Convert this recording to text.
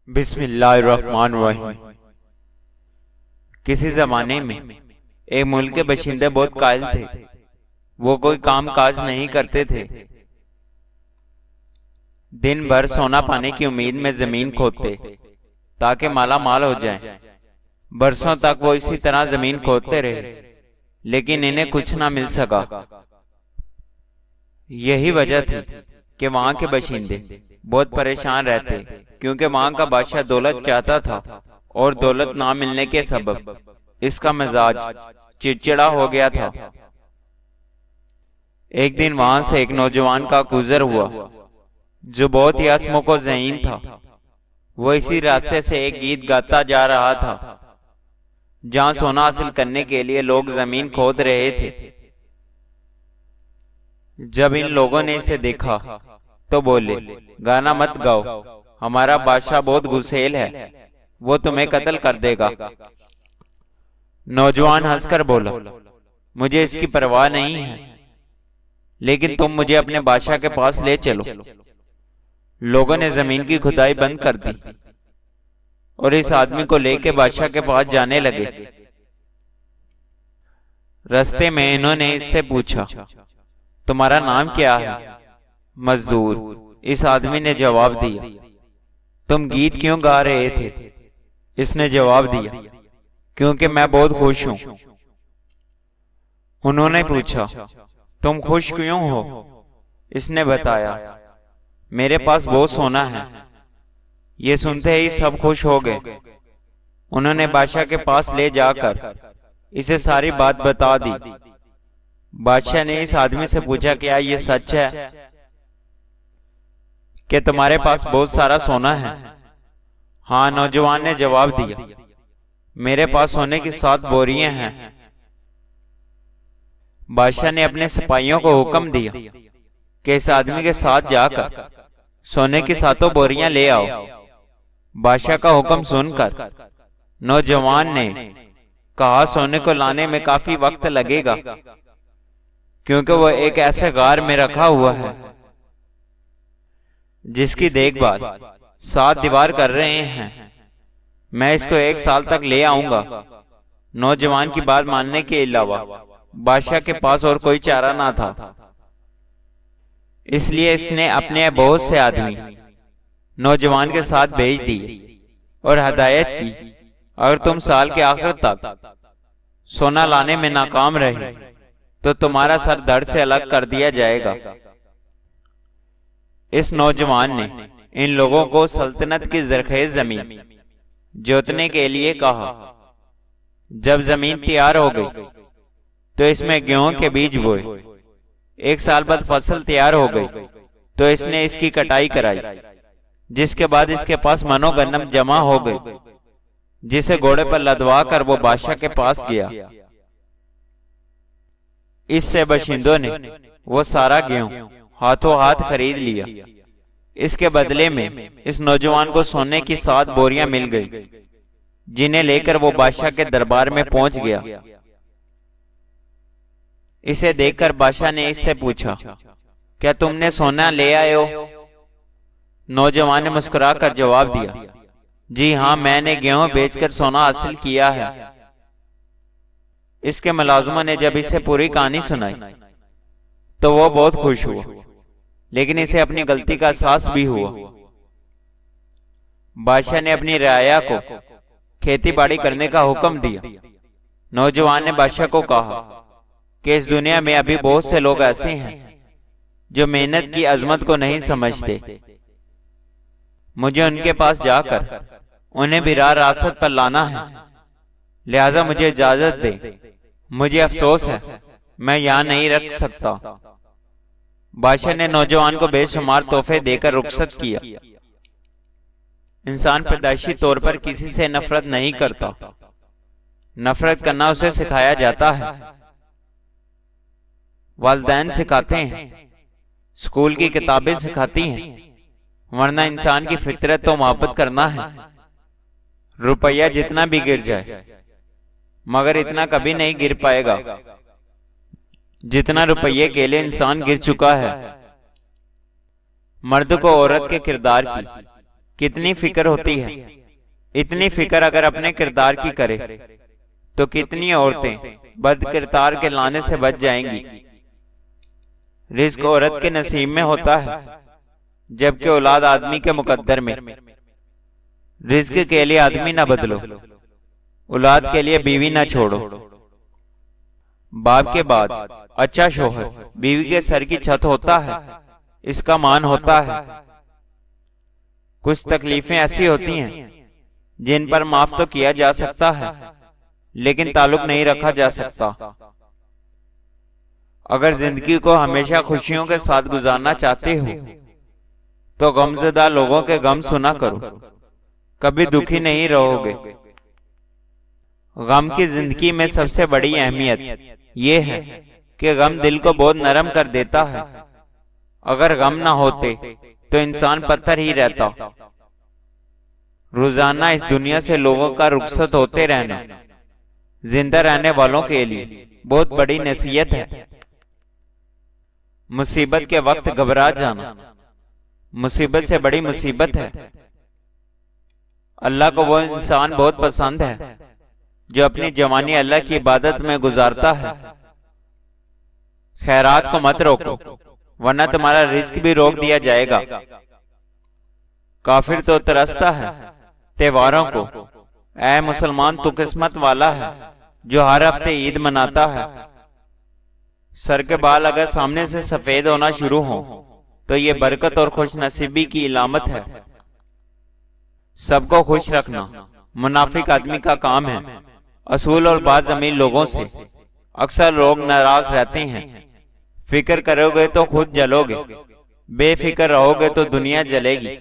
बिस्मिल्लाहिर्रहमानिर्रहीम। किसी जमाने में एक मुल्क के बाशिंदे बहुत कायल थे। वो कोई काम काज नहीं करते थे। दिन भर सोना पाने की उम्मीद में जमीन खोदते ताकि माला माल हो जाएं। बरसों तक वो इसी तरह जमीन खोदते रहे, लेकिन इन्हें कुछ ना मिल सका। यही वजह थी कि वहां के बाशिंदे बहुत परेशान रहते, क्योंकि वहां का बादशाह दौलत चाहता था और दौलत ना मिलने के सबब इसका मिजाज चिड़चिड़ा हो गया था। एक दिन वहां से एक नौजवान का गुजर हुआ जो बहुत ही हसमुख व ज़हीन था। वो इसी रास्ते से एक गीत गाता जा रहा था जहां सोना हासिल करने के लिए लोग जमीन खोद रहे थे। जब इन लोगों ने इसे देखा तो बोले, गाना मत गाओ, हमारा बादशाह बहुत गुस्सेल है, वो तुम्हें कत्ल कर देगा। नौजवान हंसकर बोला, मुझे इसकी परवाह नहीं है, लेकिन तुम मुझे अपने बादशाह के पास ले चलो। लोगों ने जमीन की खुदाई बंद कर दी और इस आदमी को लेके बादशाह के पास जाने लगे। रास्ते में इन्होंने इससे पूछा, तुम्हारा नाम क्या है? मजदूर, इस आदमी ने जवाब दिया। तुम गीत क्यों गा रहे थे? इसने जवाब दिया, क्योंकि मैं बहुत खुश हूं। उन्होंने पूछा, तुम खुश क्यों हो? इसने बताया, मेरे पास बहुत सोना है। ये सुनते ही सब खुश हो गए। उन्होंने बादशाह के पास ले जाकर इसे सारी बात बता दी। बादशाह ने इस आदमी से पूछा, क्या ये सच है कि तुम्हारे पास बहुत सारा सोना है? हाँ, नौजवान ने जवाब दिया, मेरे पास सोने की 7 बोरियां हैं। बादशाह ने अपने सिपाहियों को हुक्म दिया कि इस आदमी के साथ जाकर सोने की 7 बोरियां ले आओ। बादशाह का हुक्म सुनकर नौजवान ने कहा, सोने को लाने में काफी वक्त लगेगा, क्योंकि वो एक ऐसे गार में रखा हुआ है जिसकी देखभाल 7 दीवार कर रहे हैं। मैं इसको 1 साल तक ले आऊंगा। नौजवान की बात मानने के अलावा बादशाह के पास और कोई चारा ना था, इसलिए इसने अपने बहुत से आदमी नौजवान के साथ भेज दिए और हदायत की, अगर तुम साल के आखिर तक सोना लाने में नाकाम रहे तो तुम्हारा सर धड़ से अलग कर दिया जाएगा। इस नौजवान ने इन लोगों को सल्तनत की जरखेज जमीन जोतने के लिए कहा। जब जमीन तैयार हो गई तो इसमें गेहूं के बीज बोए। 1 साल बाद फसल तैयार हो गई तो इसने इसकी कटाई कराई, जिसके बाद इसके पास मनोगन्नम जमा हो गई, जिसे घोड़े पर लदवा कर वो बादशाह के पास गया। इससे बाशिंदों ने वो सारा गेहूं हाथों हाथ खरीद लिया। इसके बदले में इस नौजवान को सोने की 7 बोरियां मिल गई, जिन्हें लेकर वो बादशाह के दरबार में पहुंच गया। इसे देखकर बादशाह ने इससे पूछा, क्या तुमने सोना ले आए हो? नौजवान ने मुस्कुराकर जवाब दिया, जी हाँ, मैंने गेहूं बेचकर सोना हासिल किया है। इसके मुलाजिमों ने जब इसे पूरी कहानी सुनाई तो वो बहुत खुश हुआ, लेकिन इसे अपनी गलती का एहसास भी हुआ। बादशाह ने अपनी रियाया को खेती बाड़ी करने का हुक्म दिया। नौजवान ने बादशाह को कहा कि इस दुनिया में अभी बहुत से लोग ऐसे हैं जो मेहनत की अजमत को नहीं समझते। मुझे उनके पास जाकर उन्हें भी रासत पर लाना है, लिहाजा मुझे इजाजत दे। मुझे अफसोस है, मैं यहाँ नहीं रख सकता। बादशाह ने नौजवान को बेशुमार तोहफे देकर रुखसत किया। इंसान पैदाइशी तौर पर किसी से नफरत नहीं करता। नफरत करना उसे सिखाया जाता है। वालिदैन सिखाते हैं, स्कूल की किताबें सिखाती हैं, वरना इंसान की फितरत तो मोहब्बत करना है। रुपया जितना भी गिर जाए, मगर इतना कभी नहीं गिर पाएगा जितना रुपये के लिए इंसान गिर चुका है। मर्द को औरत के किरदार की कितनी फिक्र होती है। इतनी फिक्र अगर अपने किरदार की करे तो कितनी औरतें बद किरदार के लाने से बच जाएंगी। रिज्क औरत के नसीब में होता है, जबकि औलाद आदमी के मुकद्दर में। रिज्क के लिए आदमी ना बदलो, औलाद के लिए बीवी ना छोड़ो। बाप के बाद अच्छा शोहर बीवी के सर की छत होता है, इसका मान होता है। कुछ तकलीफें ऐसी होती हैं जिन पर माफ तो किया जा सकता है, लेकिन ताल्लुक नहीं रखा जा सकता। अगर जिंदगी को हमेशा खुशियों के साथ गुजारना चाहते हो तो गमज़दा लोगों के गम सुना करो, कभी दुखी नहीं रहोगे। गम की जिंदगी में सबसे बड़ी अहमियत यह है कि गम दिल को बहुत नरम कर देता है। अगर गम ना होते तो इंसान पत्थर ही रहता। रोजाना इस दुनिया से लोगों का रुखसत होते रहना जिंदा रहने वालों के लिए बहुत बड़ी नसीहत है। मुसीबत के वक्त घबरा जाना मुसीबत से बड़ी मुसीबत है। अल्लाह को वो इंसान बहुत पसंद है जो अपनी जवानी अल्लाह की इबादत में गुजारता है। खैरात को मत रोको, वरना तुम्हारा रिस्क भी रोक दिया जाएगा। काफिर तो तरसता है त्योहारों को। ऐ मुसलमान, तू किस्मत वाला है जो हर हफ्ते ईद मनाता है। सर के बाल अगर सामने से सफेद होना शुरू हो तो ये बरकत और खुश नसीबी की इलामत है। सबको खुश रखना मुनाफिक आदमी का काम है। असूल और बात जमीन लोगों से अक्सर लोग नाराज रहते हैं। फिक्र करोगे तो खुद जलोगे, बेफिक्र रहोगे तो दुनिया जलेगी।